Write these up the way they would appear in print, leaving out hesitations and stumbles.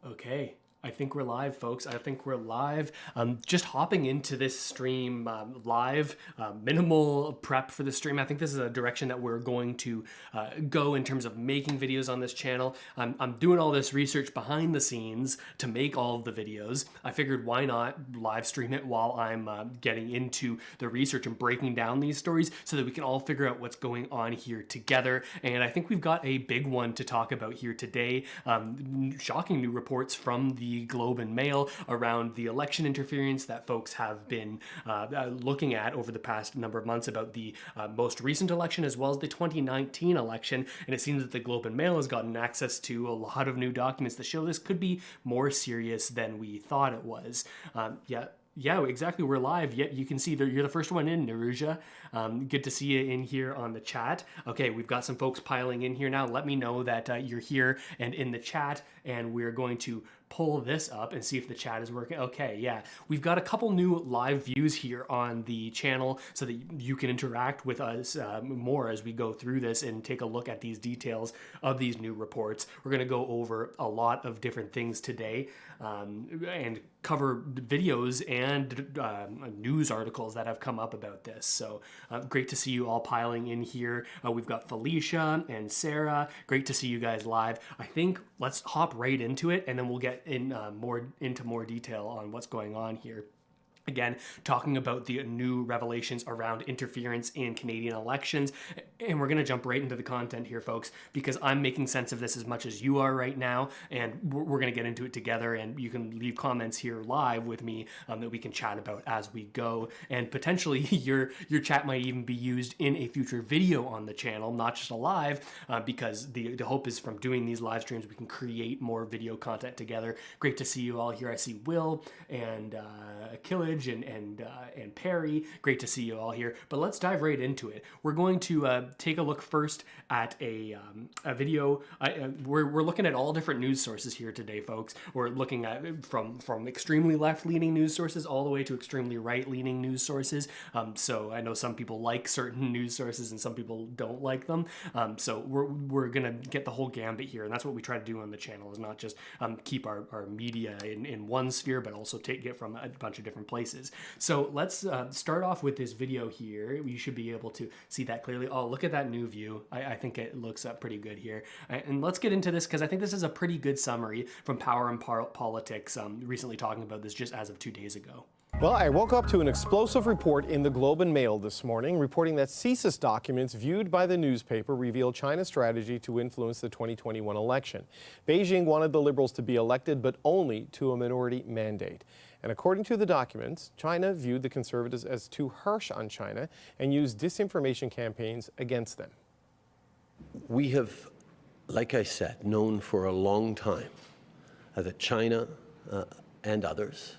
Okay, I think we're live, folks. I think we're live. Just hopping into this stream live, minimal prep for the stream. I think this is a direction that we're going to go in terms of making videos on this channel. I'm doing all this research behind the scenes to make all of the videos. I figured why not live stream it while I'm getting into the research and breaking down these stories so that we can all figure out what's going on here together. And I think we've got a big one to talk about here today. Shocking new reports from the Globe and Mail around the election interference that folks have been looking at over the past number of months about the most recent election as well as the 2019 election. And it seems that the Globe and Mail has gotten access to a lot of new documents that show this could be more serious than we thought it was. Yeah, exactly. We're live. Yet you can see that you're the first one in, Naruja. Good to see you in here on the chat. Okay, we've got some folks piling in here now. Let me know that you're here and in the chat, and we're going to pull this up and see if the chat is working. Okay, yeah. We've got a couple new live views here on the channel so that you can interact with us more as we go through this and take a look at these details of these new reports. We're going to go over a lot of different things today and cover videos and news articles that have come up about this. So great to see you all piling in here. We've got Felicia and Sarah. Great to see you guys live. I think let's hop right into it and then we'll get into more detail on what's going on here. Again, talking about the new revelations around interference in Canadian elections. And we're going to jump right into the content here, folks, because I'm making sense of this as much as you are right now. And we're going to get into it together. And you can leave comments here live with me that we can chat about as we go. And potentially your chat might even be used in a future video on the channel, not just a live, because the hope is from doing these live streams, we can create more video content together. Great to see you all here. I see Will and Killage and Perry. Great to see you all here. But let's dive right into it. We're going to take a look first at a video. We're looking at all different news sources here today, folks. We're looking at from extremely left-leaning news sources all the way to extremely right-leaning news sources. So I know some people like certain news sources and some people don't like them. So we're gonna get the whole gambit here, and that's what we try to do on the channel, is not just keep our media in one sphere, but also get from a bunch of different places. So let's start off with this video here. You should be able to see that clearly. Oh, look at that new view. I think it looks pretty good here. And let's get into this because I think this is a pretty good summary from Power and Politics, recently talking about this just as of 2 days ago. Well, I woke up to an explosive report in the Globe and Mail this morning reporting that CSIS documents viewed by the newspaper reveal China's strategy to influence the 2021 election. Beijing wanted the Liberals to be elected, but only to a minority mandate. And according to the documents, China viewed the Conservatives as too harsh on China and used disinformation campaigns against them. We have, like I said, known for a long time that China and others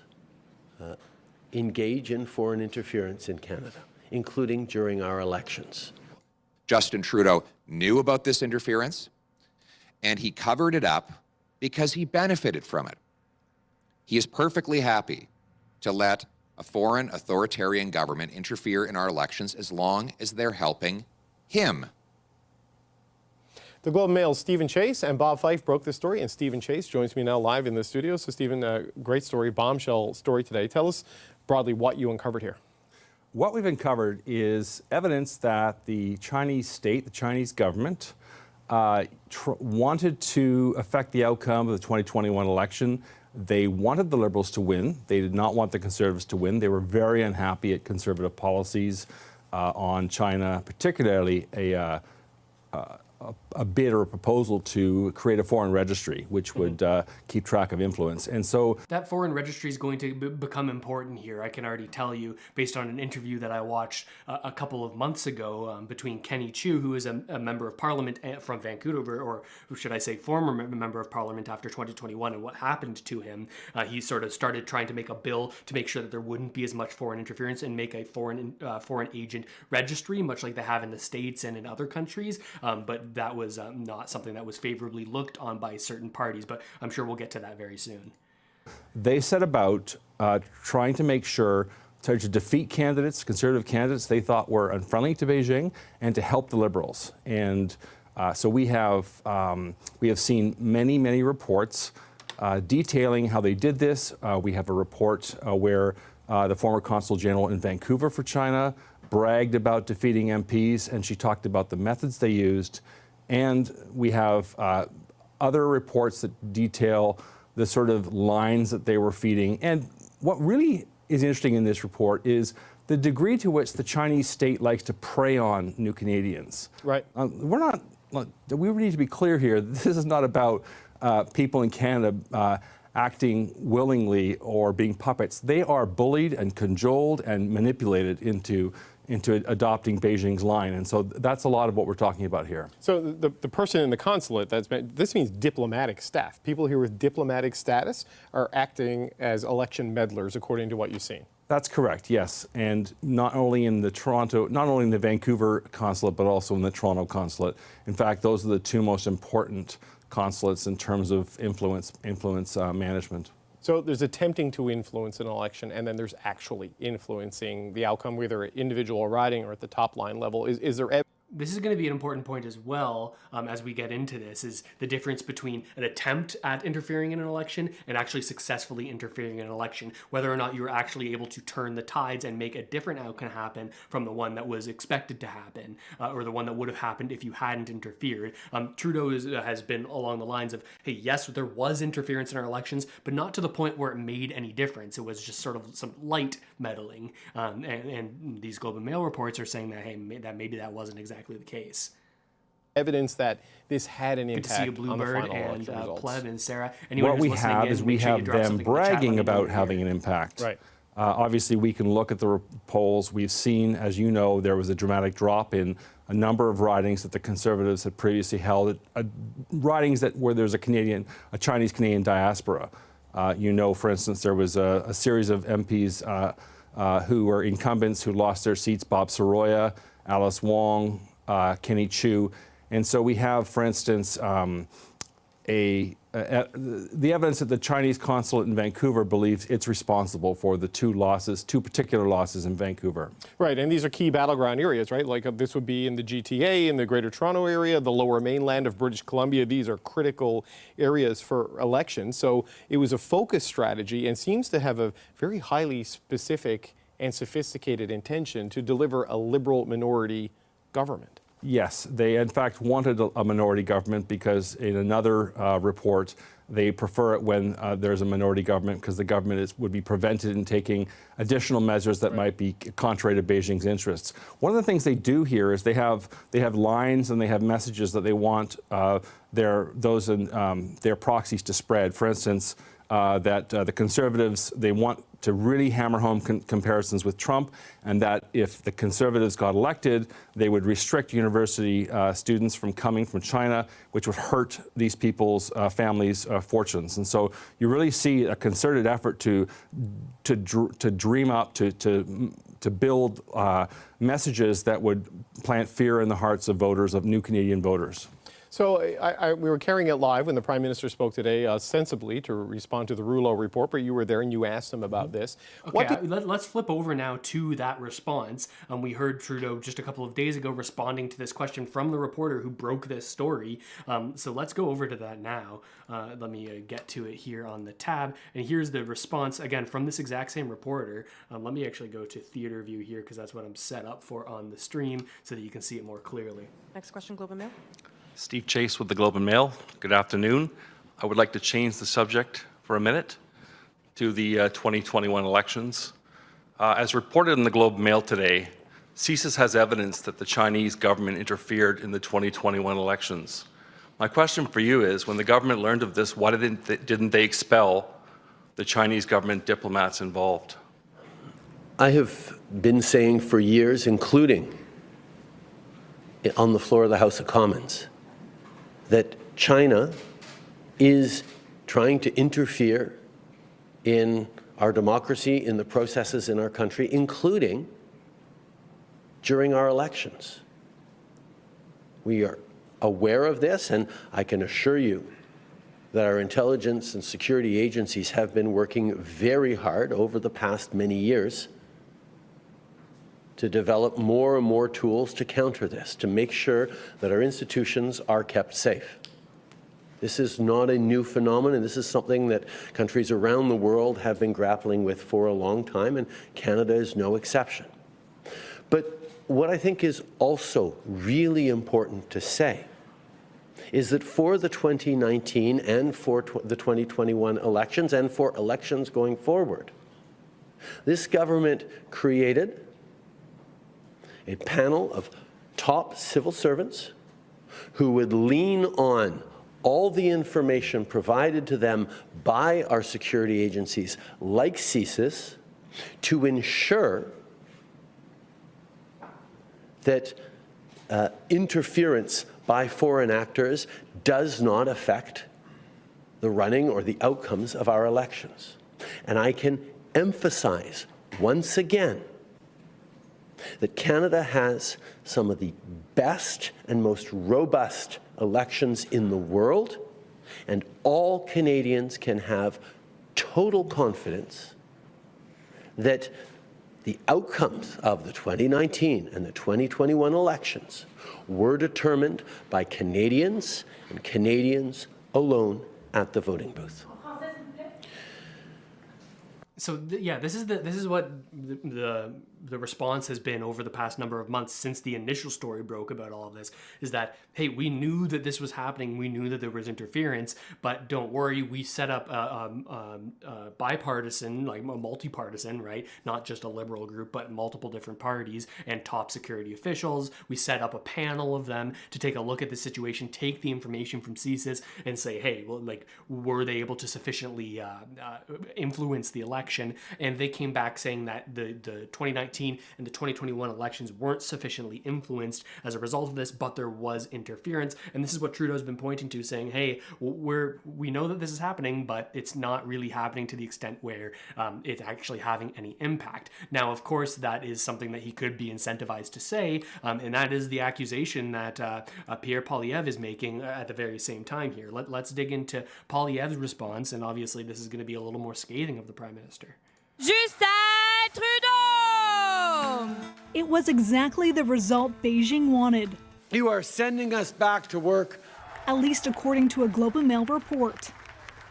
engage in foreign interference in Canada, including during our elections. Justin Trudeau knew about this interference, and he covered it up because he benefited from it. He is perfectly happy to let a foreign authoritarian government interfere in our elections as long as they're helping him. The Globe and Mail's Stephen Chase and Bob Fife broke this story, and Stephen Chase joins me now live in the studio. So Stephen, great story, bombshell story today. Tell us broadly what you uncovered here. What we've uncovered is evidence that the Chinese state, the Chinese government, wanted to affect the outcome of the 2021 election. They wanted the Liberals to win. They did not want the Conservatives to win. They were very unhappy at Conservative policies on China, particularly a bid or a proposal to create a foreign registry, which would keep track of influence. And so that foreign registry is going to become important here. I can already tell you, based on an interview that I watched a couple of months ago between Kenny Chiu, who is a member of parliament from Vancouver, or should I say former member of parliament after 2021, and what happened to him. He sort of started trying to make a bill to make sure that there wouldn't be as much foreign interference and make a foreign agent registry, much like they have in the States and in other countries. But that was not something that was favorably looked on by certain parties, but I'm sure we'll get to that very soon. They set about trying to make sure to defeat candidates, Conservative candidates they thought were unfriendly to Beijing, and to help the Liberals. And so we have seen many reports detailing how they did this. We have a report where the former Consul General in Vancouver for China bragged about defeating MPs, and she talked about the methods they used. And we have other reports that detail the sort of lines that they were feeding. And what really is interesting in this report is the degree to which the Chinese state likes to prey on new Canadians. Right. We need to be clear here. This is not about people in Canada acting willingly or being puppets. They are bullied and cajoled and manipulated into adopting Beijing's line. And so that's a lot of what we're talking about here. So the person in the consulate, this means diplomatic staff. People here with diplomatic status are acting as election meddlers, according to what you've seen. That's correct, yes. And not only in the Vancouver consulate, but also in the Toronto consulate. In fact, those are the two most important consulates in terms of influence management. So there's attempting to influence an election, and then there's actually influencing the outcome, whether at individual riding or at the top line level. Is there This is going to be an important point as well as we get into this, is the difference between an attempt at interfering in an election and actually successfully interfering in an election, whether or not you were actually able to turn the tides and make a different outcome happen from the one that was expected to happen, or the one that would have happened if you hadn't interfered. Trudeau has been along the lines of, hey, yes, there was interference in our elections, but not to the point where it made any difference. It was just sort of some light meddling. And these Globe and Mail reports are saying that, hey, maybe that wasn't exactly the case. evidence that this had an Good to see you, impact on the Bluebird final and election results? Pleb and Sarah. Anyone What who's we listening have in, is we make sure you have drop them something in the chat, let bragging me about know having here. an impact. Right. Obviously, we can look at the polls. We've seen, as you know, there was a dramatic drop in a number of ridings that the Conservatives had previously held, ridings where there's a Chinese-Canadian diaspora. You know, for instance, there was a series of MPs who were incumbents who lost their seats: Bob Soroya, Alice Wong, Kenny Chiu. And so we have, for instance, the evidence that the Chinese consulate in Vancouver believes it's responsible for the two particular losses in Vancouver. Right, and these are key battleground areas, right? Like this would be in the GTA, in the Greater Toronto Area, the lower mainland of British Columbia. These are critical areas for elections. So it was a focus strategy and seems to have a very highly specific and sophisticated intention to deliver a Liberal minority government. Yes, they in fact wanted a minority government because in another report, they prefer it when there's a minority government because the government would be prevented in taking additional measures that might be contrary to Beijing's interests. One of the things they do here is they have lines and they have messages that they want their proxies to spread. For instance, that the Conservatives, they want to really hammer home comparisons with Trump, and that if the Conservatives got elected, they would restrict university students from coming from China, which would hurt these people's families' fortunes. And so you really see a concerted effort to dream up, to build messages that would plant fear in the hearts of voters, of new Canadian voters. So we were carrying it live when the Prime Minister spoke today, ostensibly to respond to the Rouleau report, but you were there and you asked him about this. Okay, let's flip over now to that response. We heard Trudeau just a couple of days ago responding to this question from the reporter who broke this story. So let's go over to that now. Let me get to it here on the tab. And here's the response, again, from this exact same reporter. Let me actually go to Theater View here because that's what I'm set up for on the stream so that you can see it more clearly. Next question, Globe and Mail. Steve Chase with the Globe and Mail. Good afternoon. I would like to change the subject for a minute to the 2021 elections. As reported in the Globe and Mail today, CSIS has evidence that the Chinese government interfered in the 2021 elections. My question for you is, when the government learned of this, why didn't they expel the Chinese government diplomats involved? I have been saying for years, including on the floor of the House of Commons, that China is trying to interfere in our democracy, in the processes in our country, including during our elections. We are aware of this, and I can assure you that our intelligence and security agencies have been working very hard over the past many years to develop more and more tools to counter this, to make sure that our institutions are kept safe. This is not a new phenomenon. This is something that countries around the world have been grappling with for a long time, and Canada is no exception. But what I think is also really important to say is that for the 2019 and for the 2021 elections and for elections going forward, this government created a panel of top civil servants who would lean on all the information provided to them by our security agencies like CSIS to ensure that interference by foreign actors does not affect the running or the outcomes of our elections. And I can emphasize once again that Canada has some of the best and most robust elections in the world, and all Canadians can have total confidence that the outcomes of the 2019 and the 2021 elections were determined by Canadians and Canadians alone at the voting booth. So yeah, this is what the response has been over the past number of months since the initial story broke about all of this, is that, hey, we knew that this was happening, we knew that there was interference, but don't worry, we set up a bipartisan, like a multi-partisan, right? Not just a liberal group, but multiple different parties and top security officials. We set up a panel of them to take a look at the situation, take the information from CSIS and say, hey, well, like, were they able to sufficiently influence the election? And they came back saying that the 2019 and the 2021 elections weren't sufficiently influenced as a result of this, but there was interference. And this is what Trudeau's been pointing to, saying, hey, we know that this is happening, but it's not really happening to the extent where it's actually having any impact. Now, of course, that is something that he could be incentivized to say, and that is the accusation that Pierre Poilievre is making at the very same time here. Let's dig into Poilievre's response, and obviously this is going to be a little more scathing of the Prime Minister. Justin Trudeau! It was exactly the result Beijing wanted. You are sending us back to work. At least according to a Globe and Mail report.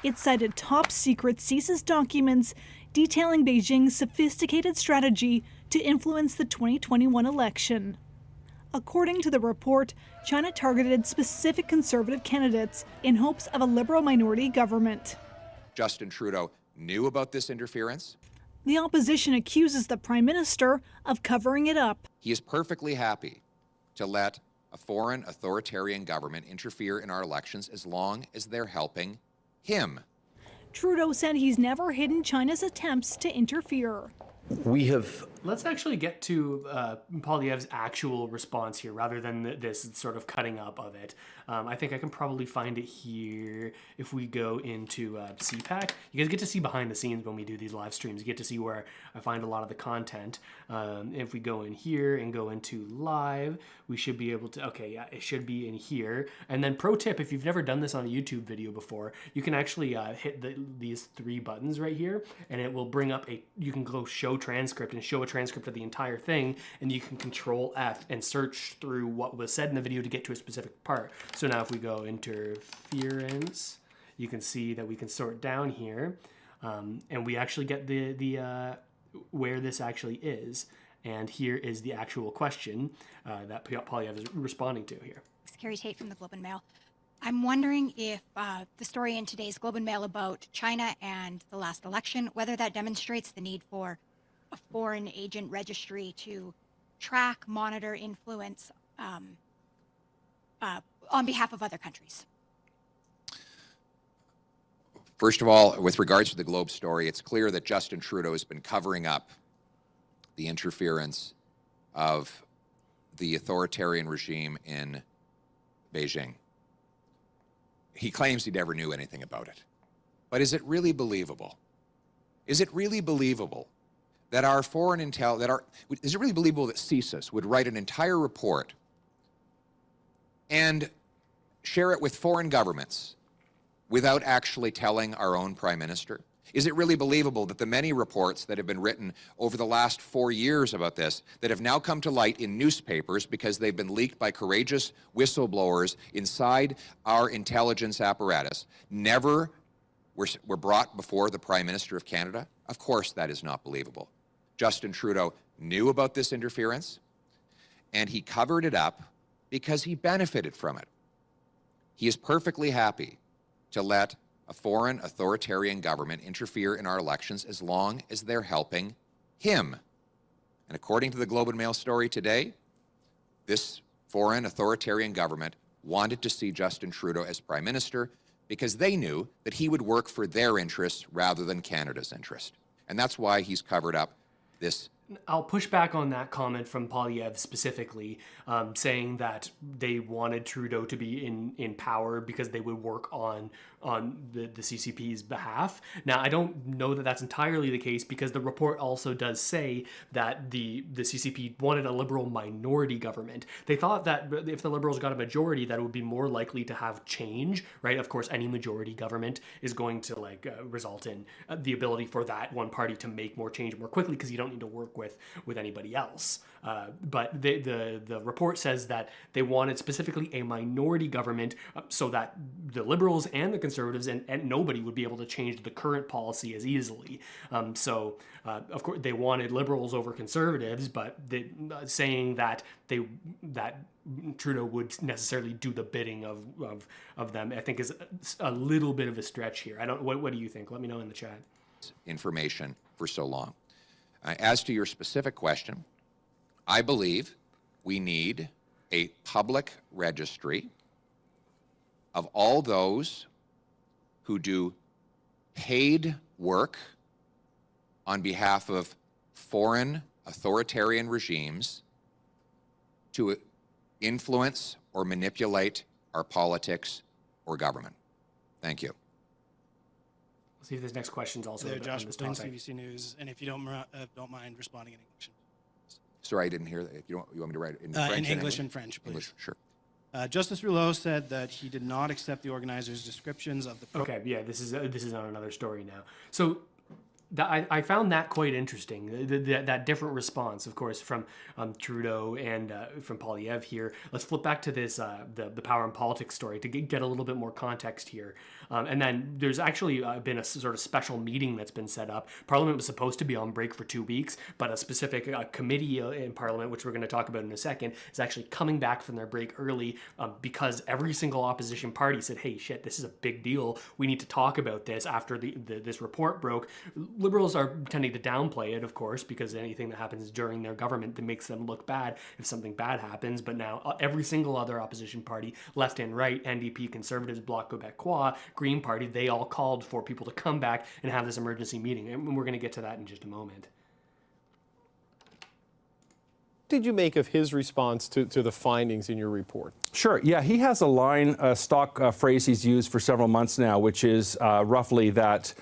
It cited top-secret CSIS documents detailing Beijing's sophisticated strategy to influence the 2021 election. According to the report, China targeted specific conservative candidates in hopes of a liberal minority government. Justin Trudeau knew about this interference. The opposition accuses the Prime Minister of covering it up. He is perfectly happy to let a foreign authoritarian government interfere in our elections as long as they're helping him. Trudeau said he's never hidden China's attempts to interfere. Let's actually get to Poilievre's actual response here, rather than this sort of cutting up of it. I think I can probably find it here if we go into CPAC. You guys get to see behind the scenes when we do these live streams. You get to see where I find a lot of the content. If we go in here and go into live, we should be able to, okay, yeah, it should be in here. And then pro tip, if you've never done this on a YouTube video before, you can actually hit these three buttons right here, and it will bring up you can go show transcript and show a transcript of the entire thing, and you can Control F and search through what was said in the video to get to a specific part. So now if we go interference, you can see that we can sort down here, and we actually get the where this actually is. And here is the actual question that Poilievre is responding to here. Carrie Tate from the Globe and Mail. I'm wondering if the story in today's Globe and Mail about China and the last election, whether that demonstrates the need for a foreign agent registry to track, monitor, influence on behalf of other countries. First of all, with regards to the Globe story, it's clear that Justin Trudeau has been covering up the interference of the authoritarian regime in Beijing. He claims he never knew anything about it. But is it really believable? Is it really believable that our foreign intel, is it really believable that CSIS would write an entire report and share it with foreign governments without actually telling our own Prime Minister? Is it really believable that the many reports that have been written over the last 4 years about this, that have now come to light in newspapers because they've been leaked by courageous whistleblowers inside our intelligence apparatus, never were brought before the Prime Minister of Canada? Of course that is not believable. Justin Trudeau knew about this interference, and he covered it up because he benefited from it. He is perfectly happy to let a foreign authoritarian government interfere in our elections as long as they're helping him. And according to the Globe and Mail story today, this foreign authoritarian government wanted to see Justin Trudeau as Prime Minister because they knew that he would work for their interests rather than Canada's interest. And that's why he's covered up this. I'll push back on that comment from Poilievre specifically, saying that they wanted Trudeau to be in power because they would work on the CCP's behalf. Now, I don't know that that's entirely the case, because the report also does say that the CCP wanted a Liberal minority government. They thought that if the Liberals got a majority, that it would be more likely to have change, right? Of course, any majority government is going to result in the ability for that one party to make more change more quickly, because you don't need to work with anybody else. But the report says that they wanted specifically a minority government so that the Liberals and the Conservatives and nobody would be able to change the current policy as easily. Of course, they wanted Liberals over Conservatives, but saying that Trudeau would necessarily do the bidding of them, I think is a little bit of a stretch here. What do you think? Let me know in the chat. Information for so long. As to your specific question, I believe we need a public registry of all those who do paid work on behalf of foreign authoritarian regimes to influence or manipulate our politics or government. Thank you. See if this next question's also There, on Josh this McLean, topic. CBC News, and if you don't mind responding in English. Sorry, I didn't hear that. You want me to write it in French? In English and French, please. English, sure. Justice Rouleau said that he did not accept the organizers' descriptions of the. Okay, yeah, this is on another story now. So I found that quite interesting. That different response, of course, from Trudeau and from Poilievre here. Let's flip back to this the power and politics story to get a little bit more context here. And then there's actually been a sort of special meeting that's been set up. Parliament was supposed to be on break for 2 weeks, but a specific committee in Parliament, which we're going to talk about in a second, is actually coming back from their break early because every single opposition party said, hey, shit, this is a big deal. We need to talk about this after this report broke. Liberals are tending to downplay it, of course, because anything that happens during their government that makes them look bad if something bad happens. But now every single other opposition party, left and right, NDP, Conservatives, Bloc Québécois, Green Party, they all called for people to come back and have this emergency meeting. And we're going to get to that in just a moment. Did you make of his response to the findings in your report? Sure. Yeah, he has a stock phrase he's used for several months now, which is roughly that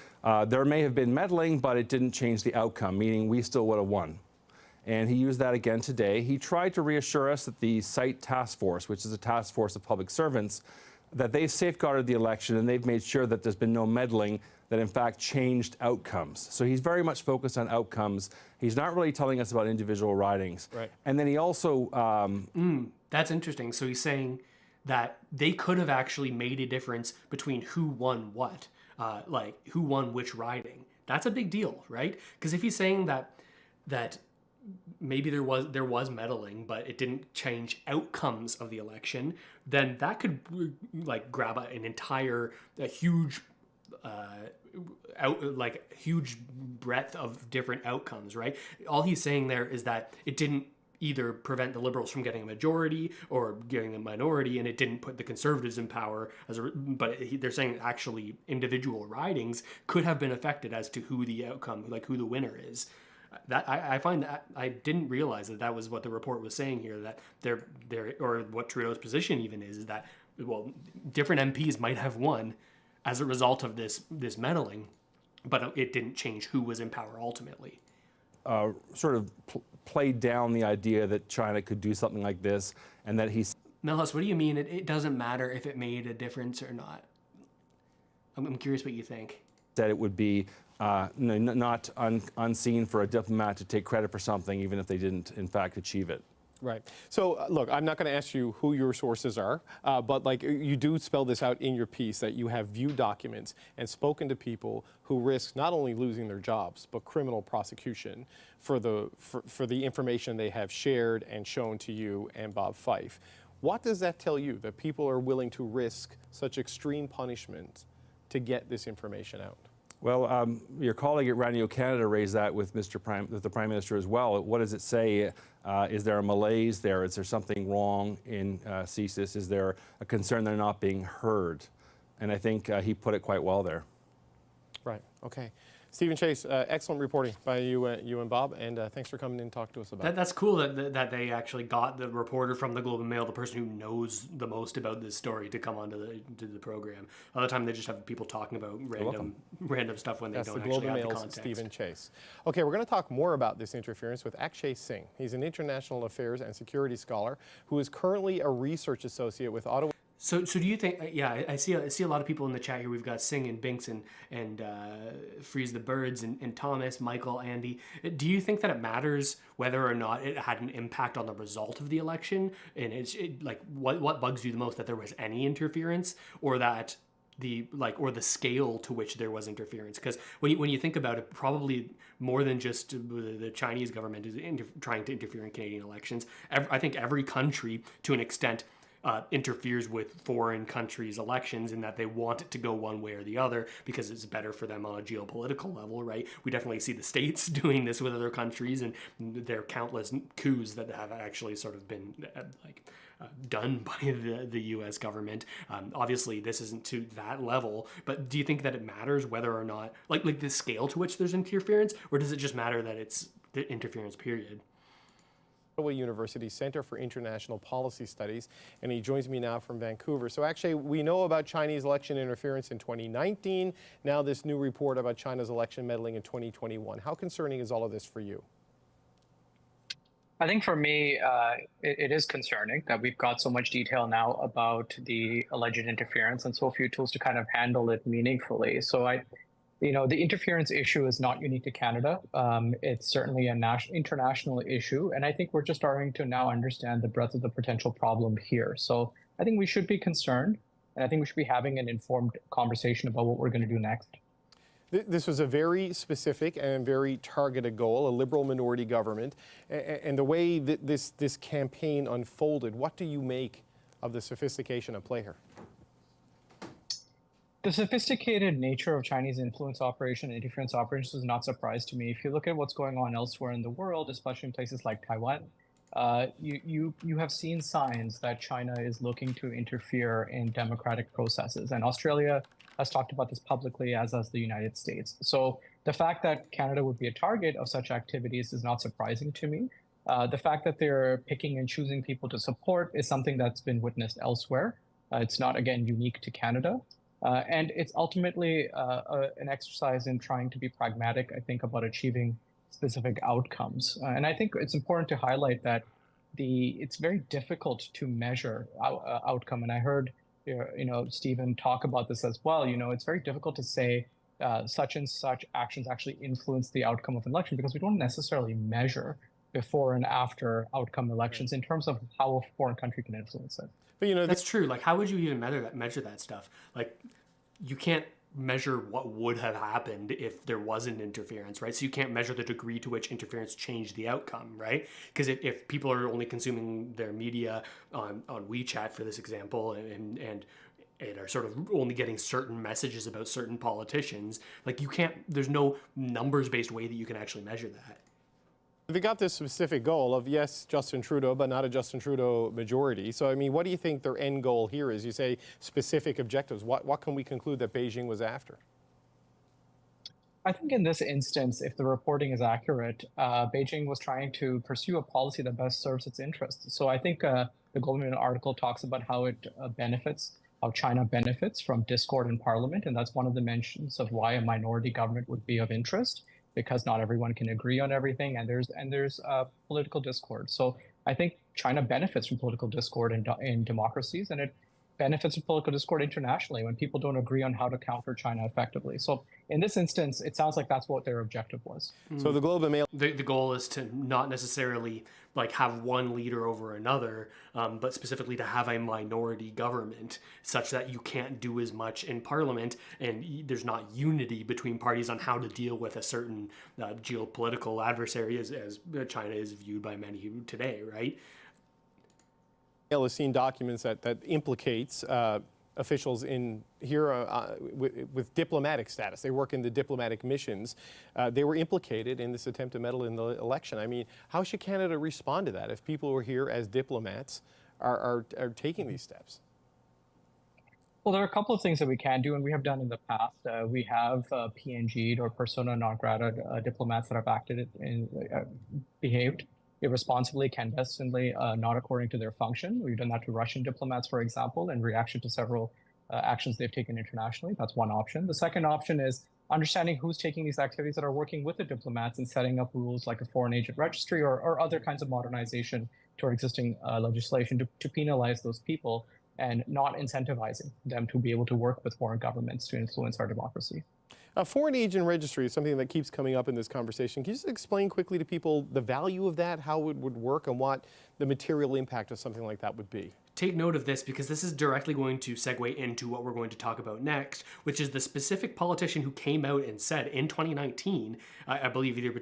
there may have been meddling, but it didn't change the outcome, meaning we still would have won. And he used that again today. He tried to reassure us that the SITE task force, which is a task force of public servants, that they've safeguarded the election and they've made sure that there's been no meddling that in fact changed outcomes. So he's very much focused on outcomes. He's not really telling us about individual ridings. Right. And then he also... That's interesting. So he's saying that they could have actually made a difference between who won what, like who won which riding. That's a big deal, right? Because if he's saying that maybe there was meddling, but it didn't change outcomes of the election, then that could like grab an entire huge huge breadth of different outcomes, right? All he's saying there is that it didn't either prevent the Liberals from getting a majority or getting a minority, and it didn't put the Conservatives in power. They're saying actually individual ridings could have been affected as to who the outcome, like who the winner is. That I find that I didn't realize that was what the report was saying here. That they're or what Trudeau's position even is that different MPs might have won as a result of this meddling, but it didn't change who was in power ultimately. sort of played down the idea that China could do something like this, and that he's... Melhus, what do you mean it doesn't matter if it made a difference or not? I'm curious what you think. said it would be not unseen for a diplomat to take credit for something, even if they didn't, in fact, achieve it. Right. So, look, I'm not going to ask you who your sources are, but like you do spell this out in your piece that you have viewed documents and spoken to people who risk not only losing their jobs but criminal prosecution for the information they have shared and shown to you and Bob Fife. What does that tell you, that people are willing to risk such extreme punishment to get this information out? Well, your colleague at Radio Canada raised that with the Prime Minister as well. What does it say? Is there a malaise there? Is there something wrong in CSIS? Is there a concern they're not being heard? And I think he put it quite well there. Right. Okay. Stephen Chase, excellent reporting by you and Bob, and thanks for coming in and talking to us about it. That's cool that they actually got the reporter from the Globe and Mail, the person who knows the most about this story, to come onto the program. Other time they just have people talking about random stuff when they don't actually have the context. That's the Globe and Mail's Stephen Chase. Okay, we're going to talk more about this interference with Akshay Singh. He's an international affairs and security scholar who is currently a research associate with Ottawa. So do you think? Yeah, I see a lot of people in the chat here. We've got Singh and Binks and Freeze the Birds and Thomas, Michael, Andy. Do you think that it matters whether or not it had an impact on the result of the election? And like what bugs you the most, that there was any interference, or that the scale to which there was interference? Because when you think about it, probably more than just the Chinese government is trying to interfere in Canadian elections. I think every country, to an extent, interferes with foreign countries' elections, in that they want it to go one way or the other because it's better for them on a geopolitical level, right? We definitely see the States doing this with other countries, and there are countless coups that have actually sort of been done by the U.S. government. Obviously, this isn't to that level, but do you think that it matters whether or not, like the scale to which there's interference, or does it just matter that it's the interference period? Ottawa University Center for International Policy Studies, and he joins me now from Vancouver. So actually, we know about Chinese election interference in 2019, now this new report about China's election meddling in 2021. How concerning is all of this for you? I think for me, it is concerning that we've got so much detail now about the alleged interference and so few tools to kind of handle it meaningfully. So the interference issue is not unique to Canada. It's certainly an international issue. And I think we're just starting to now understand the breadth of the potential problem here. So I think we should be concerned, and I think we should be having an informed conversation about what we're going to do next. This was a very specific and very targeted goal, a Liberal minority government. And the way that this campaign unfolded, what do you make of the sophistication at play here? The sophisticated nature of Chinese influence operation and interference operations is not a surprise to me. If you look at what's going on elsewhere in the world, especially in places like Taiwan, you have seen signs that China is looking to interfere in democratic processes. And Australia has talked about this publicly, as has the United States. So the fact that Canada would be a target of such activities is not surprising to me. The fact that they're picking and choosing people to support is something that's been witnessed elsewhere. It's not, again, unique to Canada. And it's ultimately an exercise in trying to be pragmatic, I think, about achieving specific outcomes. And I think it's important to highlight that it's very difficult to measure outcome. And I heard Stephen talk about this as well. It's very difficult to say such and such actions actually influence the outcome of an election, because we don't necessarily measure before and after outcome elections in terms of how a foreign country can influence it. But that's true. Like, how would you even measure that stuff? Like, you can't measure what would have happened if there wasn't interference, right? So you can't measure the degree to which interference changed the outcome, right? Because if people are only consuming their media on WeChat, for this example, and are sort of only getting certain messages about certain politicians, like, there's no numbers-based way that you can actually measure that. They got this specific goal of, yes, Justin Trudeau, but not a Justin Trudeau majority. So, I mean, what do you think their end goal here is? You say specific objectives. What can we conclude that Beijing was after? I think in this instance, if the reporting is accurate, Beijing was trying to pursue a policy that best serves its interests. So I think the Globe and Mail article talks about how it how China benefits from discord in parliament. And that's one of the mentions of why a minority government would be of interest, because not everyone can agree on everything, and there's political discord. So I think China benefits from political discord in democracies, and benefits of political discord internationally when people don't agree on how to counter China effectively. So in this instance, it sounds like that's what their objective was. So the Globe and Mail. The goal is to not necessarily like have one leader over another, but specifically to have a minority government such that you can't do as much in parliament and there's not unity between parties on how to deal with a certain geopolitical adversary as China is viewed by many today, right? Has seen documents that implicates officials in here with diplomatic status. They work in the diplomatic missions. They were implicated in this attempt to meddle in the election. I mean, how should Canada respond to that if people who are here as diplomats are taking these steps? Well, there are a couple of things that we can do, and we have done in the past. We have PNG'd or persona non grata diplomats that have acted and behaved irresponsibly, clandestinely, not according to their function. We've done that to Russian diplomats, for example, in reaction to several actions they've taken internationally. That's one option. The second option is understanding who's taking these activities that are working with the diplomats and setting up rules like a foreign agent registry or other kinds of modernization to our existing legislation to penalize those people and not incentivizing them to be able to work with foreign governments to influence our democracy. A foreign agent registry is something that keeps coming up in this conversation. Can you just explain quickly to people the value of that, how it would work, and what the material impact of something like that would be? Take note of this because this is directly going to segue into what we're going to talk about next, which is the specific politician who came out and said in 2019, I believe either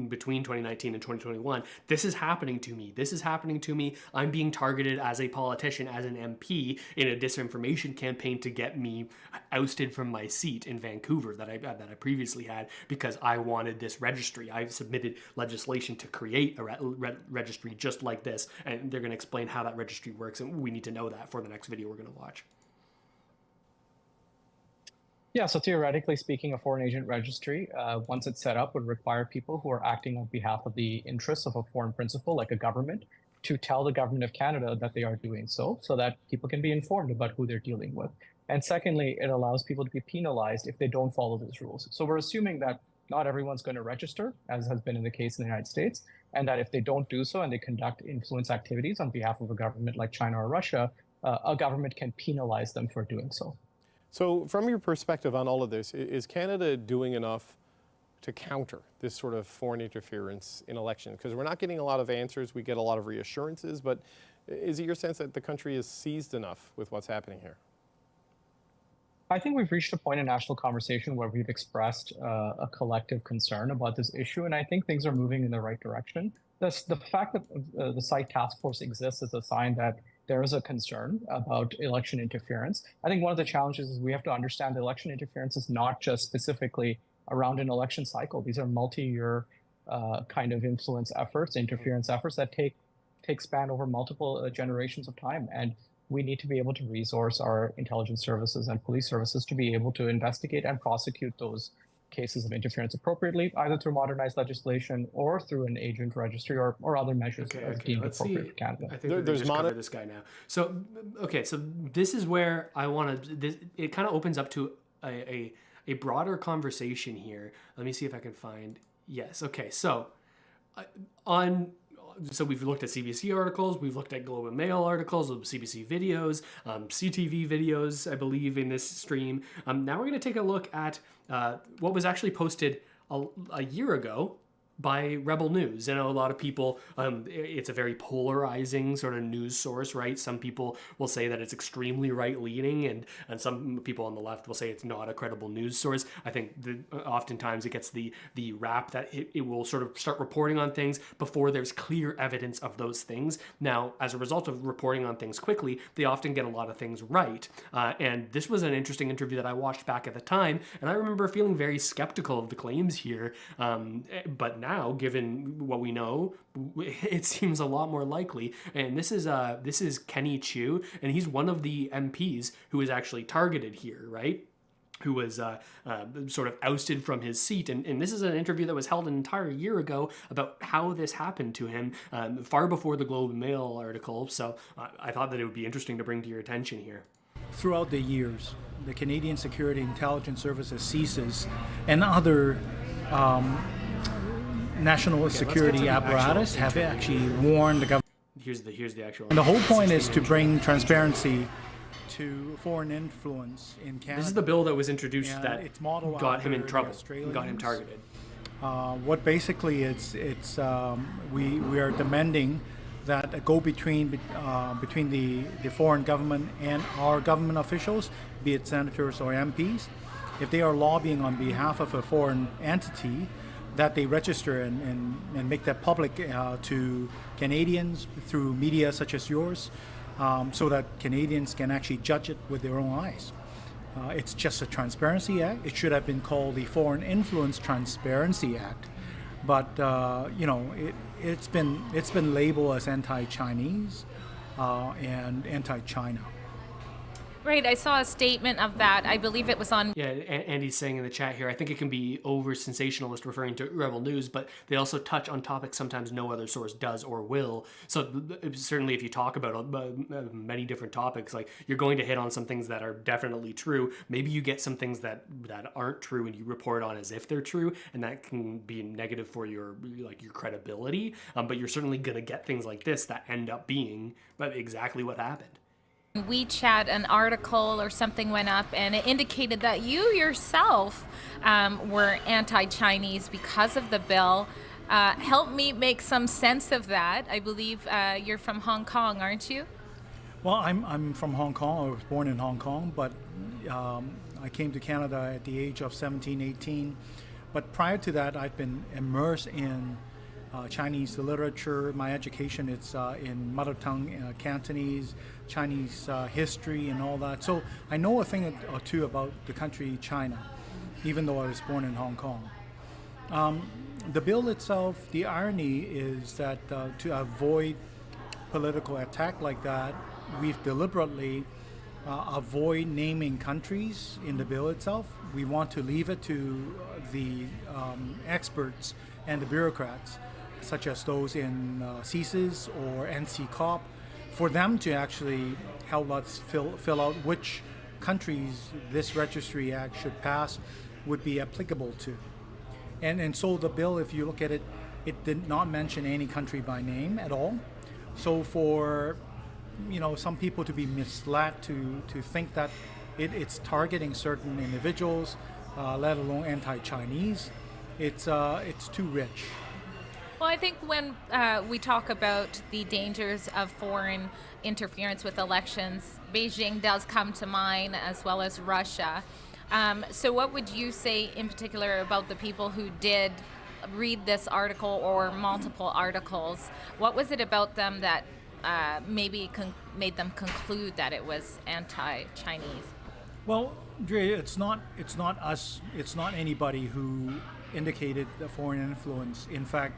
between 2019 and 2021, this is happening to me. This is happening to me. I'm being targeted as a politician, as an MP in a disinformation campaign to get me ousted from my seat in Vancouver that I previously had because I wanted this registry. I've submitted legislation to create a registry just like this, and they're going to explain how that registry works, and we need to know that for the next video we're going to watch. Yeah, so theoretically speaking, a foreign agent registry, once it's set up, would require people who are acting on behalf of the interests of a foreign principal, like a government, to tell the government of Canada that they are doing so that people can be informed about who they're dealing with. And secondly, it allows people to be penalized if they don't follow those rules. So we're assuming that not everyone's going to register, as has been in the case in the United States, and that if they don't do so and they conduct influence activities on behalf of a government like China or Russia, a government can penalize them for doing so. So from your perspective on all of this, is Canada doing enough to counter this sort of foreign interference in elections? Because we're not getting a lot of answers, we get a lot of reassurances, but is it your sense that the country is seized enough with what's happening here? I think we've reached a point in national conversation where we've expressed a collective concern about this issue, and I think things are moving in the right direction. The fact that the site task force exists is a sign that there is a concern about election interference. I think one of the challenges is we have to understand that election interference is not just specifically around an election cycle. These are multi-year kind of influence efforts, interference efforts that take span over multiple generations of time. And we need to be able to resource our intelligence services and police services to be able to investigate and prosecute those cases of interference appropriately, either through modernized legislation or through an agent registry or other measures deemed appropriate for Canada. I think there's just cover this guy now. So, okay, so this is where I want to, it kind of opens up to a broader conversation here. Let me see if I can find, yes, okay, so so we've looked at CBC articles, we've looked at Globe and Mail articles, CBC videos, CTV videos, I believe, in this stream. Now we're going to take a look at what was actually posted a year ago by Rebel News. I know a lot of people, it's a very polarizing sort of news source, right? Some people will say that it's extremely right-leaning, and some people on the left will say it's not a credible news source. I think oftentimes it gets the rap that it will sort of start reporting on things before there's clear evidence of those things. Now, as a result of reporting on things quickly, they often get a lot of things right. And this was an interesting interview that I watched back at the time, and I remember feeling very skeptical of the claims here, but now, given what we know, it seems a lot more likely. And this is Kenny Chiu, and he's one of the MPs who is actually targeted here, right? Who was sort of ousted from his seat. And this is an interview that was held an entire year ago about how this happened to him, far before the Globe and Mail article. So I thought that it would be interesting to bring to your attention here. Throughout the years, the Canadian Security Intelligence Services, CSIS, and other national security apparatus have actually warned the government. Here's the actual. And the whole point is to bring transparency to foreign influence in Canada. This is the bill that was introduced And that it's modeled got him in after the trouble, got him Australians. targeted. What basically we are demanding that a go between the foreign government and our government officials, be it senators or MPs, if they are lobbying on behalf of a foreign entity, that they register and make that public to Canadians through media such as yours, so that Canadians can actually judge it with their own eyes. It's just a Transparency Act. It should have been called the Foreign Influence Transparency Act, but it's been labeled as anti-Chinese and anti-China. Right, I saw a statement of that. I believe it was on. Yeah, Andy's saying in the chat here, I think it can be over sensationalist, referring to Rebel News, but they also touch on topics sometimes no other source does or will. So certainly if you talk about many different topics, like you're going to hit on some things that are definitely true. Maybe you get some things that aren't true and you report on as if they're true, and that can be negative for your credibility. But you're certainly going to get things like this that end up being exactly what happened. WeChat, an article or something went up and it indicated that you yourself were anti-Chinese because of the bill. Help me make some sense of that. I believe you're from Hong Kong, aren't you? Well, I'm from Hong Kong. I was born in Hong Kong, but I came to Canada at the age of 17, 18. But prior to that, I've been immersed in Chinese literature. My education is in mother tongue Cantonese, Chinese history and all that. So I know a thing or two about the country China, even though I was born in Hong Kong. The bill itself, the irony is that to avoid political attack like that, we've deliberately avoid naming countries in the bill itself. We want to leave it to the experts and the bureaucrats, such as those in CSIS or NCCOP, for them to actually help us fill out which countries this Registry Act should pass would be applicable to. And so the bill, if you look at it, it did not mention any country by name at all. So for some people to be misled to think that it's targeting certain individuals, let alone anti-Chinese, it's too rich. Well, I think when we talk about the dangers of foreign interference with elections, Beijing does come to mind, as well as Russia. So what would you say in particular about the people who did read this article or multiple articles? What was it about them that maybe made them conclude that it was anti-Chinese? Well, Dre, it's not us. It's not anybody who indicated the foreign influence. In fact,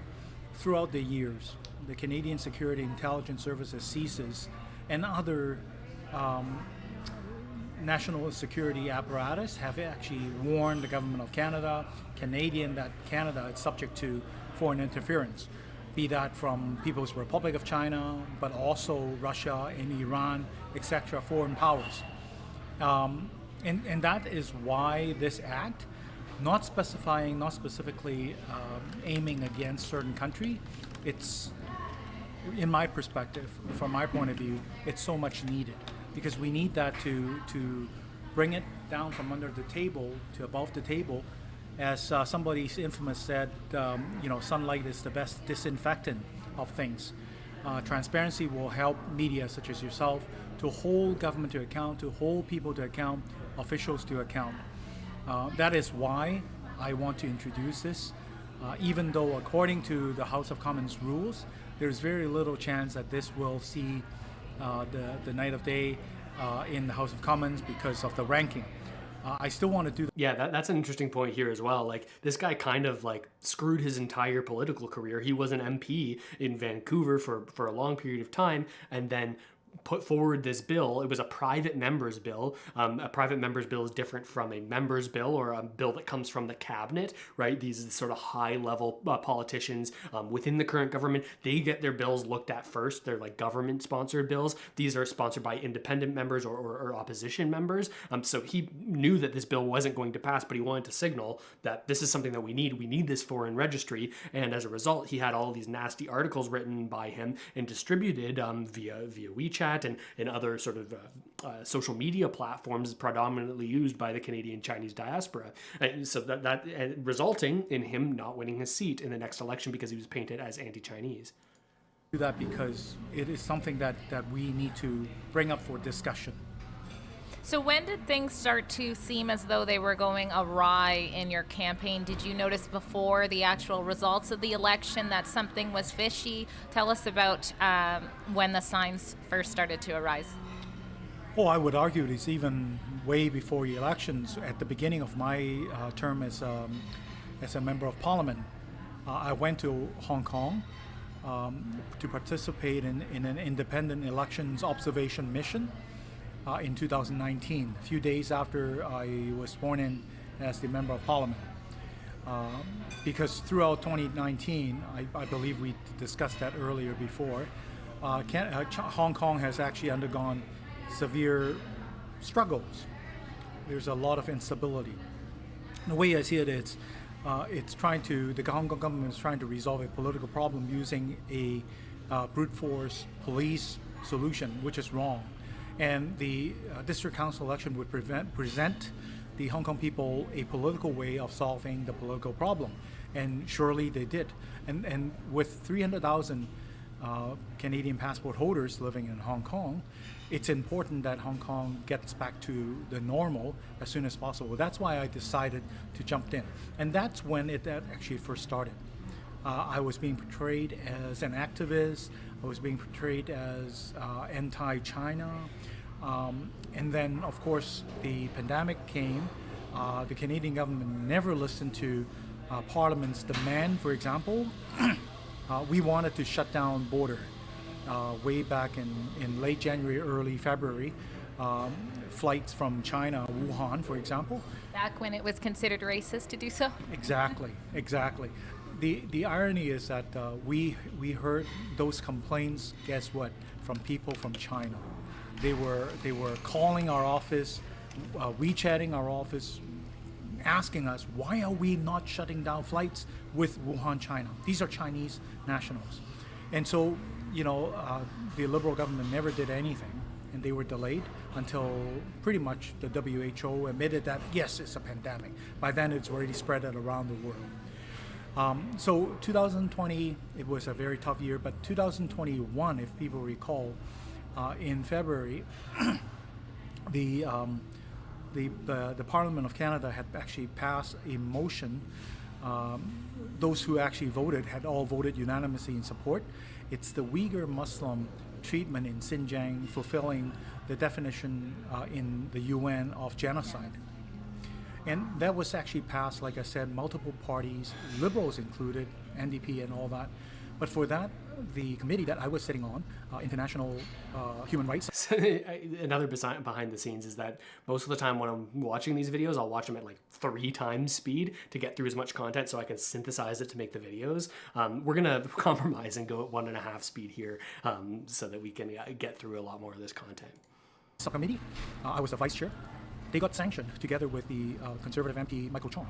throughout the years, the Canadian Security Intelligence Services, CSIS, and other national security apparatus have actually warned the government of Canada, that Canada is subject to foreign interference, be that from People's Republic of China, but also Russia and Iran, etc., foreign powers. And that is why this act, not specifically aiming against certain country, it's, in my perspective, from my point of view, it's so much needed, because we need that to bring it down from under the table to above the table. As somebody infamous said, sunlight is the best disinfectant of things. Transparency will help media such as yourself to hold government to account, to hold people to account, officials to account. That is why I want to introduce this, even though according to the House of Commons rules, there's very little chance that this will see the night of day in the House of Commons because of the ranking. I still want to do that. Yeah, that's an interesting point here as well. Like, this guy kind of screwed his entire political career. He was an MP in Vancouver for a long period of time, and then put forward this bill. It was a private member's bill. A private member's bill is different from a member's bill or a bill that comes from the cabinet, right? These sort of high-level politicians within the current government, they get their bills looked at first. They're government-sponsored bills. These are sponsored by independent members or opposition members. So he knew that this bill wasn't going to pass, but he wanted to signal that this is something that we need. We need this foreign registry. And as a result, he had all these nasty articles written by him and distributed via WeChat Snapchat and other sort of social media platforms predominantly used by the Canadian Chinese diaspora. And so that resulting in him not winning his seat in the next election because he was painted as anti-Chinese. Do that because it is something that we need to bring up for discussion. So when did things start to seem as though they were going awry in your campaign? Did you notice before the actual results of the election that something was fishy? Tell us about when the signs first started to arise. Oh, I would argue it's even way before the elections. At the beginning of my term as a member of parliament, I went to Hong Kong to participate in an independent elections observation mission in 2019, a few days after I was sworn in as the member of parliament. Because throughout 2019, I believe we discussed that earlier before, Hong Kong has actually undergone severe struggles. There's a lot of instability. The way I see it is, the Hong Kong government is trying to resolve a political problem using a brute force police solution, which is wrong. And the district council election would present the Hong Kong people a political way of solving the political problem. And surely they did. And with 300,000 Canadian passport holders living in Hong Kong, it's important that Hong Kong gets back to the normal as soon as possible. That's why I decided to jump in. And that's when that actually first started. I was being portrayed as an activist. I was being portrayed as anti-China. And then, of course, the pandemic came. The Canadian government never listened to Parliament's demand. For example, we wanted to shut down border way back in late January, early February. Flights from China, Wuhan, for example. Back when it was considered racist to do so? Exactly. The irony is that we heard those complaints, guess what, from people from China. They were calling our office, WeChatting our office, asking us, why are we not shutting down flights with Wuhan, China? These are Chinese nationals. And so, the Liberal government never did anything, and they were delayed until pretty much the WHO admitted that, yes, it's a pandemic. By then, it's already spread around the world. So 2020, it was a very tough year, but 2021, if people recall, in February, the Parliament of Canada had actually passed a motion. Those who actually voted had all voted unanimously in support. It's the Uyghur Muslim treatment in Xinjiang fulfilling the definition in the UN of genocide. And that was actually passed, like I said, multiple parties, Liberals included, NDP and all that. But for that, the committee that I was sitting on, International Human Rights. Another behind the scenes is that most of the time when I'm watching these videos, I'll watch them at like 3 times speed to get through as much content so I can synthesize it to make the videos. We're going to compromise and go at 1.5 speed here so that we can get through a lot more of this content. Subcommittee, I was the vice chair. They got sanctioned together with the Conservative MP Michael Chong.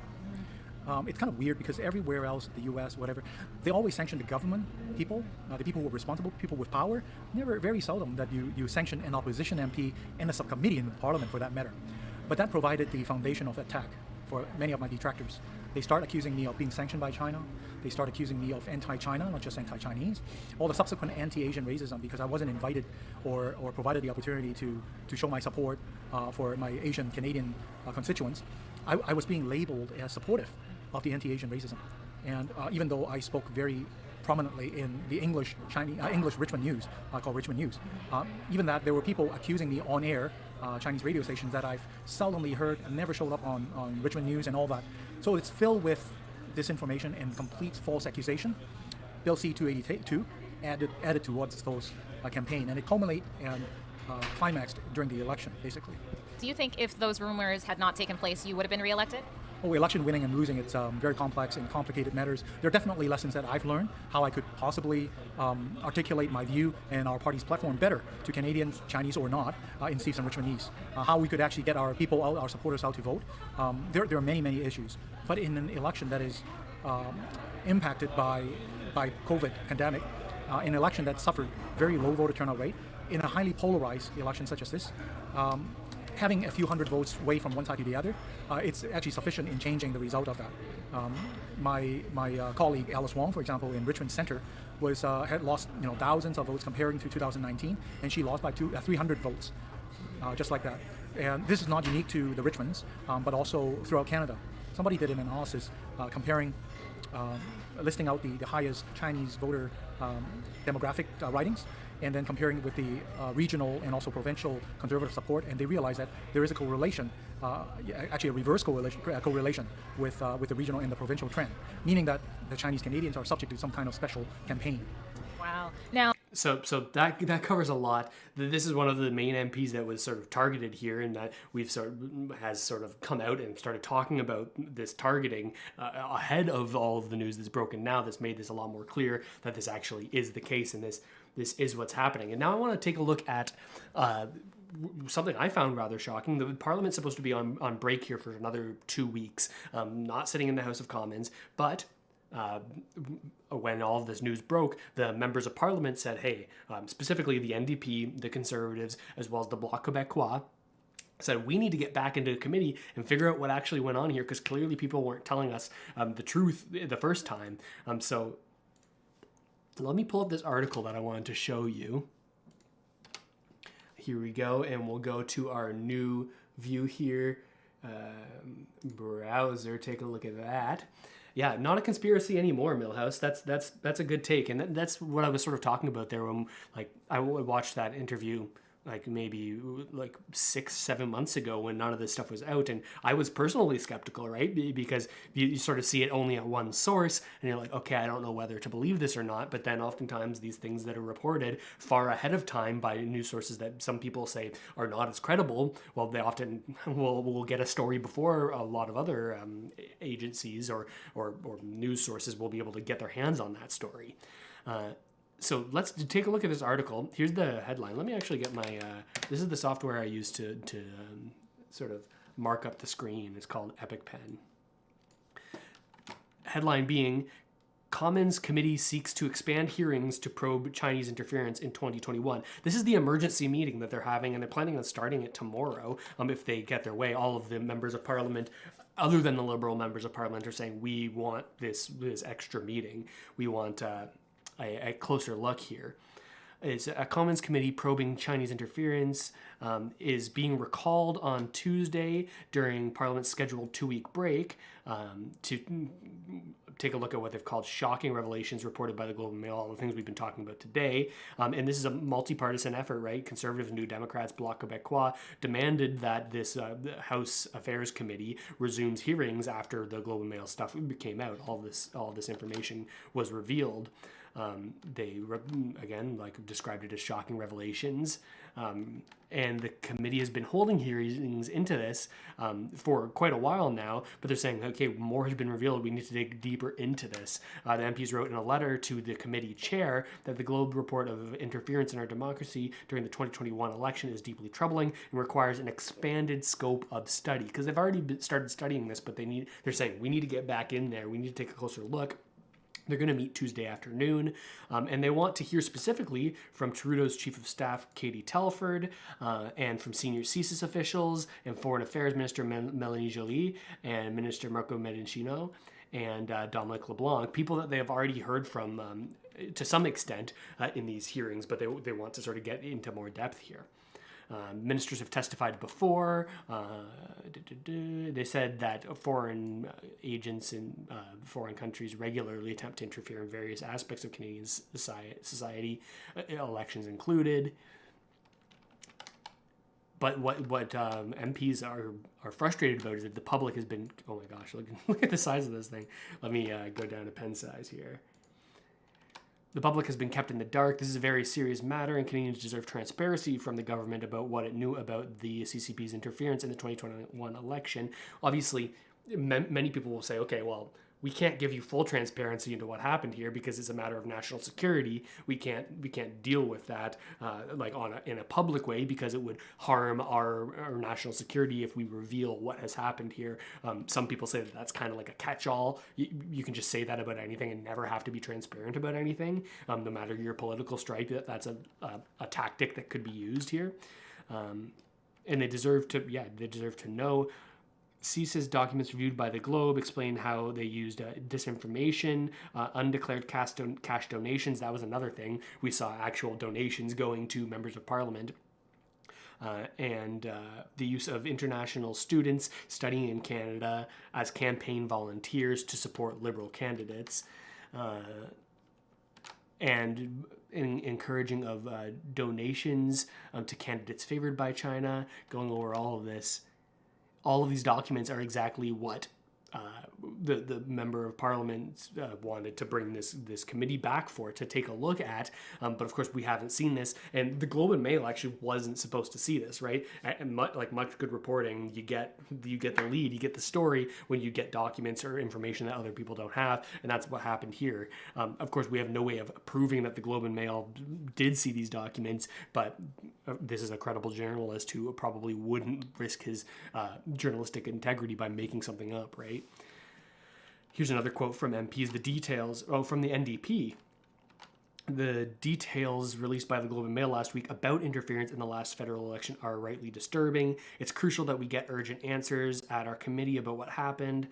It's kind of weird because everywhere else, the U.S., whatever, they always sanction the government people, the people who are responsible, people with power. Very seldom that you sanction an opposition MP and a subcommittee in the parliament for that matter. But that provided the foundation of attack for many of my detractors. They start accusing me of being sanctioned by China. They start accusing me of anti-China, not just anti-Chinese. All the subsequent anti-Asian racism because I wasn't invited or provided the opportunity to show my support for my Asian Canadian constituents. I was being labeled as supportive of the anti-Asian racism. And even though I spoke very prominently in the English Richmond News, called Richmond News, even that there were people accusing me on air, Chinese radio stations that I've seldomly heard and never showed up on Richmond News and all that. So it's filled with disinformation and complete false accusation. Bill C-282 added towards those campaign, and it culminated and climaxed during the election, basically. Do you think if those rumors had not taken place, you would have been reelected? Oh, election winning and losing, it's very complex and complicated matters. There are definitely lessons that I've learned, how I could possibly articulate my view and our party's platform better to Canadians, Chinese or not, in Steves and Richmond East. How we could actually get our people out, our supporters out to vote. There are many issues. But in an election that is impacted by COVID pandemic, an election that suffered very low voter turnout rate, in a highly polarized election such as this, having a few hundred votes away from one side to the other, it's actually sufficient in changing the result of that. My colleague Alice Wong, for example, in Richmond Center, had lost thousands of votes comparing to 2019, and she lost by 300 votes, just like that. And this is not unique to the Richmonds, but also throughout Canada. Somebody did an analysis comparing, listing out the highest Chinese voter demographic writings, and then comparing with the regional and also provincial conservative support, and they realized that there is a correlation, actually a reverse correlation with the regional and the provincial trend, meaning that the Chinese Canadians are subject to some kind of special campaign. Wow. Now, So that covers a lot. This is one of the main MPs that was sort of targeted here, and that has sort of come out and started talking about this targeting ahead of all of the news that's broken now. That's made this a lot more clear that this actually is the case, and this is what's happening. And now I want to take a look at something I found rather shocking. The Parliament's supposed to be on break here for another 2 weeks, not sitting in the House of Commons, but when all of this news broke, the members of Parliament said, hey, specifically the NDP, the Conservatives, as well as the Bloc Québécois, said we need to get back into committee and figure out what actually went on here, because clearly people weren't telling us the truth the first time. So let me pull up this article that I wanted to show you. Here we go, and we'll go to our new view here. Browser, take a look at that. Yeah, not a conspiracy anymore, Millhouse. That's a good take, and that's what I was sort of talking about there when I watched that interview maybe 6-7 months ago when none of this stuff was out, and I was personally skeptical, right? Because you sort of see it only at one source, and you're like, okay, I don't know whether to believe this or not. But then oftentimes these things that are reported far ahead of time by news sources that some people say are not as credible, well, they often will get a story before a lot of other agencies or news sources will be able to get their hands on that story. So let's take a look at this article. Here's the headline. Let me actually get my, this is the software I use to sort of mark up the screen. It's called Epic Pen. Headline being, Commons Committee seeks to expand hearings to probe Chinese interference in 2021. This is the emergency meeting that they're having, and they're planning on starting it tomorrow if they get their way. All of the members of Parliament, other than the Liberal members of Parliament, are saying, we want this extra meeting. We want a closer look here. It's a Commons Committee probing Chinese interference is being recalled on Tuesday during Parliament's scheduled 2-week break to take a look at what they've called shocking revelations reported by the Globe and Mail, all the things we've been talking about today. And this is a multi-partisan effort, right? Conservatives, New Democrats, Bloc Québécois demanded that this House Affairs Committee resumes hearings after the Globe and Mail stuff came out. All this information was revealed. They, again, described it as shocking revelations. And the committee has been holding hearings into this for quite a while now, but they're saying, okay, more has been revealed. We need to dig deeper into this. The MPs wrote in a letter to the committee chair that the Globe report of interference in our democracy during the 2021 election is deeply troubling and requires an expanded scope of study. Because they've already started studying this, but they're saying, we need to get back in there. We need to take a closer look. They're going to meet Tuesday afternoon, and they want to hear specifically from Trudeau's Chief of Staff, Katie Telford, and from senior CSIS officials and Foreign Affairs Minister Melanie Joly and Minister Marco Mendicino and Dominic LeBlanc, people that they have already heard from to some extent in these hearings, but they want to sort of get into more depth here. Ministers have testified before. They said that foreign agents in foreign countries regularly attempt to interfere in various aspects of Canadian society, elections included. But what MPs are frustrated about is that the public has been, oh my gosh, look at the size of this thing. Let me go down to pen size here. The public has been kept in the dark. This is a very serious matter, and Canadians deserve transparency from the government about what it knew about the CCP's interference in the 2021 election. Obviously, many people will say, okay, well, we can't give you full transparency into what happened here because it's a matter of national security. We can't deal with that in a public way because it would harm our national security if we reveal what has happened here. Some people say that that's kind of like a catch-all. You can just say that about anything and never have to be transparent about anything, no matter your political stripe. That's a tactic that could be used here, and they deserve to know. CSIS documents reviewed by the Globe explain how they used disinformation, undeclared cash donations. That was another thing. We saw actual donations going to members of parliament. And the use of international students studying in Canada as campaign volunteers to support Liberal candidates. And encouraging of donations to candidates favored by China, going over all of this. All of these documents are exactly what the member of parliament wanted to bring this committee back for, to take a look at. But of course, we haven't seen this, and the Globe and Mail actually wasn't supposed to see this, right? And much good reporting, you get the lead, you get the story when you get documents or information that other people don't have, and that's what happened here. Of course, we have no way of proving that the Globe and Mail did see these documents, but this is a credible journalist who probably wouldn't risk his journalistic integrity by making something up, right? Here's another quote from MPs. From the NDP. The details released by the Globe and Mail last week about interference in the last federal election are rightly disturbing. It's crucial that we get urgent answers at our committee about what happened.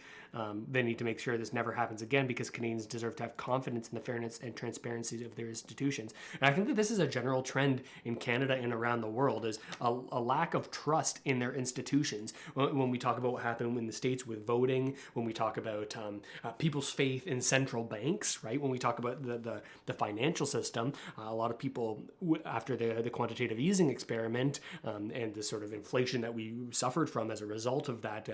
They need to make sure this never happens again because Canadians deserve to have confidence in the fairness and transparency of their institutions. And I think that this is a general trend in Canada and around the world, is a lack of trust in their institutions. When we talk about what happened in the States with voting, when we talk about people's faith in central banks, right? When we talk about the financial system, a lot of people, after the quantitative easing experiment and the sort of inflation that we suffered from as a result of that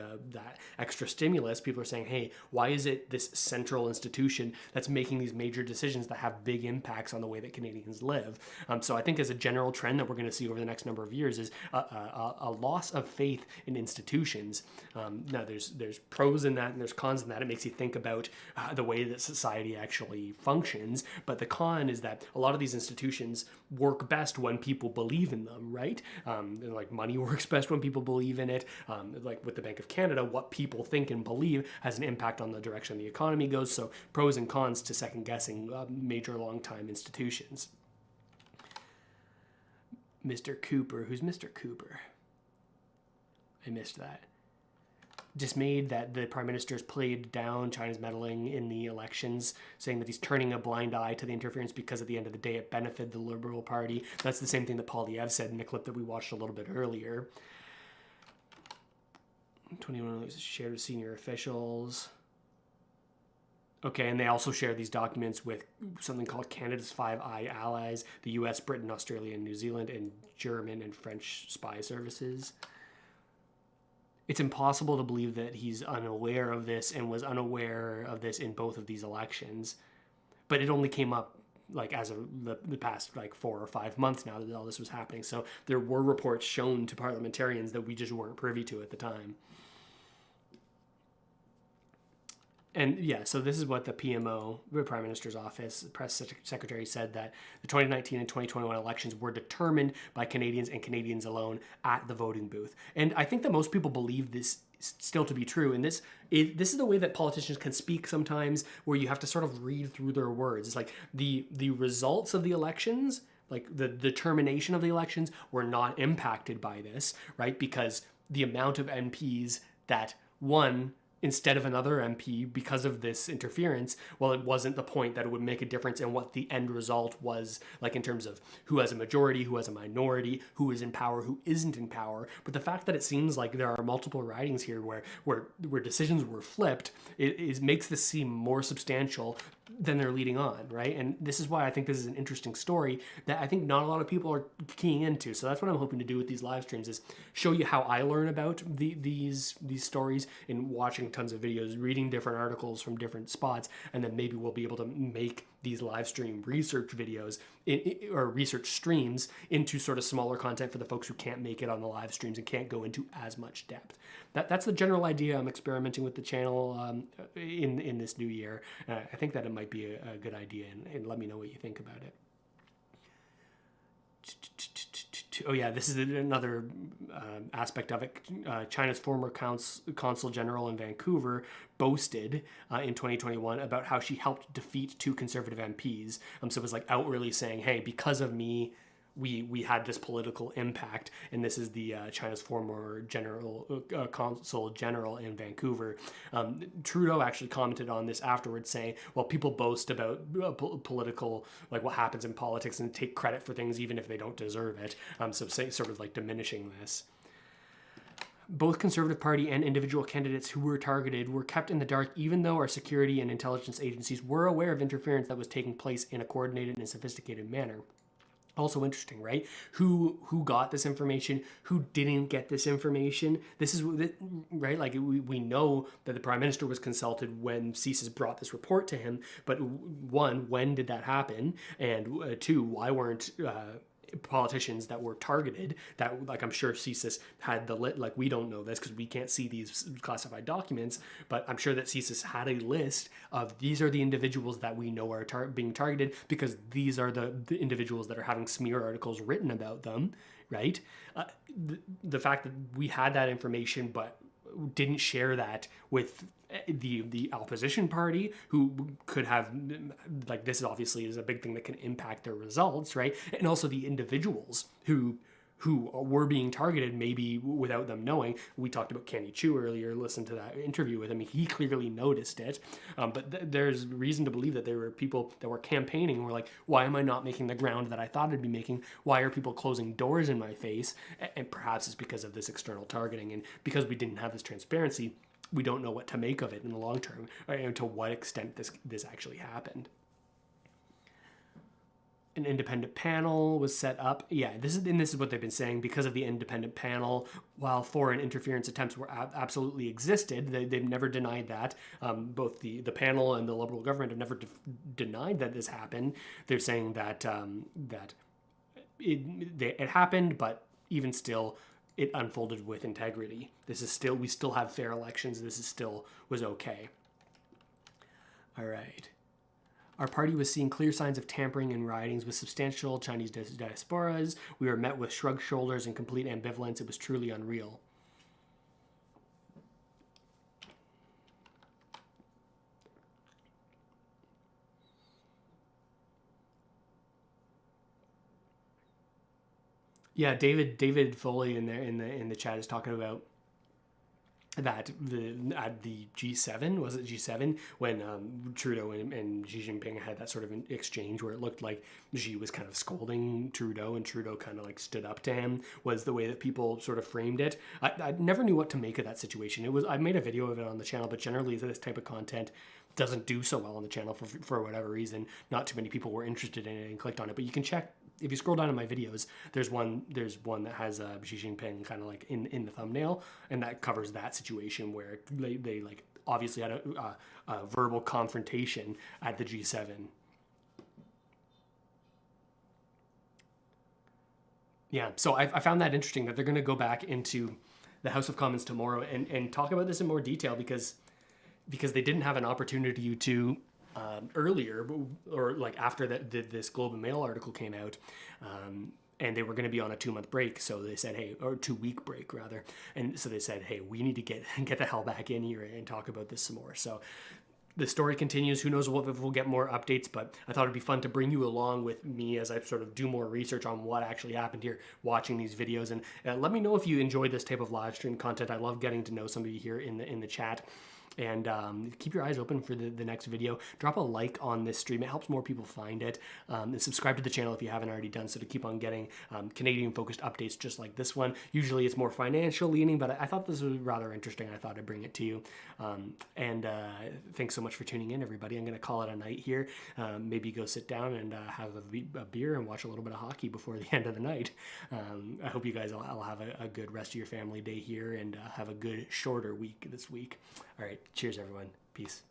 extra stimulus, people are saying, hey, why is it this central institution that's making these major decisions that have big impacts on the way that Canadians live? So I think as a general trend that we're going to see over the next number of years is a loss of faith in institutions. Now there's pros in that and there's cons in that. It makes you think about the way that society actually functions, but the con is that a lot of these institutions work best when people believe in them, right? Like money works best when people believe in it. Like with the Bank of Canada, what people think and believe has an impact on the direction the economy goes. So pros and cons to second guessing major long-time institutions. Mr. Cooper, who's Mr. Cooper? I missed that. Dismayed that the Prime Minister's played down China's meddling in the elections, saying that he's turning a blind eye to the interference because at the end of the day it benefited the Liberal Party. That's the same thing that Poilievre said in the clip that we watched a little bit earlier. 21 was shared with senior officials. Okay, and they also share these documents with something called Canada's Five Eye Allies, the US, Britain, Australia, and New Zealand, and German and French spy services. It's impossible to believe that he's unaware of this and was unaware of this in both of these elections. But it only came up like as of the past like 4 or 5 months now that all this was happening. So there were reports shown to parliamentarians that we just weren't privy to at the time. And yeah, so this is what the PMO, the Prime Minister's Office, Press Secretary, said, that the 2019 and 2021 elections were determined by Canadians and Canadians alone at the voting booth. And I think that most people believe this still to be true. And this is the way that politicians can speak sometimes, where you have to sort of read through their words. It's like the results of the elections, like the determination of the elections, were not impacted by this, right? Because the amount of MPs that won instead of another MP because of this interference, well, it wasn't the point that it would make a difference in what the end result was, like in terms of who has a majority, who has a minority, who is in power, who isn't in power. But the fact that it seems like there are multiple ridings here where decisions were flipped, it makes this seem more substantial than they're leading on, right? And this is why I think this is an interesting story that I think not a lot of people are keying into. So that's what I'm hoping to do with these live streams, is show you how I learn about these stories in watching tons of videos, reading different articles from different spots, and then maybe we'll be able to make these live stream research videos or research streams into sort of smaller content for the folks who can't make it on the live streams and can't go into as much depth. That's the general idea. I'm experimenting with the channel in this new year. I think that it might be a good idea, and let me know what you think about it. Oh yeah, this is another aspect of it. China's former consul general in Vancouver boasted in 2021 about how she helped defeat 2 conservative MPs. So it was like outwardly saying, hey, because of me, we had this political impact, and this is the China's former consul general in Vancouver. Trudeau actually commented on this afterwards, saying, well, people boast about political, like what happens in politics, and take credit for things even if they don't deserve it. So sort of like diminishing this. Both Conservative Party and individual candidates who were targeted were kept in the dark, even though our security and intelligence agencies were aware of interference that was taking place in a coordinated and sophisticated manner. Also interesting, right? Who got this information? Who didn't get this information? This is right. Like we know that the Prime Minister was consulted when CSIS brought this report to him. But 1, when did that happen? And 2, why weren't politicians that were targeted, that, like, I'm sure CSIS had the like, we don't know this because we can't see these classified documents, but I'm sure that CSIS had a list of these are the individuals that we know are being targeted because these are the individuals that are having smear articles written about them, right? The fact that we had that information but didn't share that with the opposition party, who could have, like, this obviously is a big thing that can impact their results, right? And also the individuals who were being targeted, maybe without them knowing. We talked about Kenny Chu earlier. Listen to that interview with him. He clearly noticed it. But there's reason to believe that there were people that were campaigning and were like, why am I not making the ground that I thought I'd be making? Why are people closing doors in my face? And perhaps it's because of this external targeting. And because we didn't have this transparency, we don't know what to make of it in the long term, and to what extent this actually happened. An independent panel was set up. Yeah, this is what they've been saying. Because of the independent panel, while foreign interference attempts were absolutely existed, they've never denied that. Both the panel and the Liberal government have never denied that this happened. They're saying that it happened, but even still, it unfolded with integrity. We still have fair elections. This is still was okay. All right. Our party was seeing clear signs of tampering and riotings with substantial Chinese diasporas. We were met with shrugged shoulders and complete ambivalence. It was truly unreal. Yeah, David Foley in the chat is talking about that at the G7, was it G7, when Trudeau and Xi Jinping had that sort of an exchange where it looked like Xi was kind of scolding Trudeau and Trudeau kind of like stood up to him, was the way that people sort of framed it. I never knew what to make of that situation. I made a video of it on the channel, but generally this type of content doesn't do so well on the channel for whatever reason. Not too many people were interested in it and clicked on it, but you can check. If you scroll down in my videos, there's one that has Xi Jinping kind of like in the thumbnail, and that covers that situation where they like obviously had a verbal confrontation at the G7. Yeah, so I found that interesting that they're going to go back into the House of Commons tomorrow and talk about this in more detail because they didn't have an opportunity to earlier, or like after this Globe and Mail article came out, and they were going to be on a 2-month break. So they said, hey, or 2-week break rather. And so they said, hey, we need to get the hell back in here and talk about this some more. So the story continues. Who knows if we'll get more updates, but I thought it'd be fun to bring you along with me as I sort of do more research on what actually happened here, watching these videos. And let me know if you enjoyed this type of live stream content. I love getting to know some of you here in the chat. And keep your eyes open for the next video. Drop a like on this stream. It helps more people find it. And subscribe to the channel if you haven't already done so, to keep on getting Canadian-focused updates just like this one. Usually it's more financial leaning, but I thought this was rather interesting. I thought I'd bring it to you. Thanks so much for tuning in, everybody. I'm going to call it a night here. Maybe go sit down and have a beer and watch a little bit of hockey before the end of the night. I hope you guys all have a good rest of your family day here and have a good shorter week this week. All right. Cheers, everyone. Peace.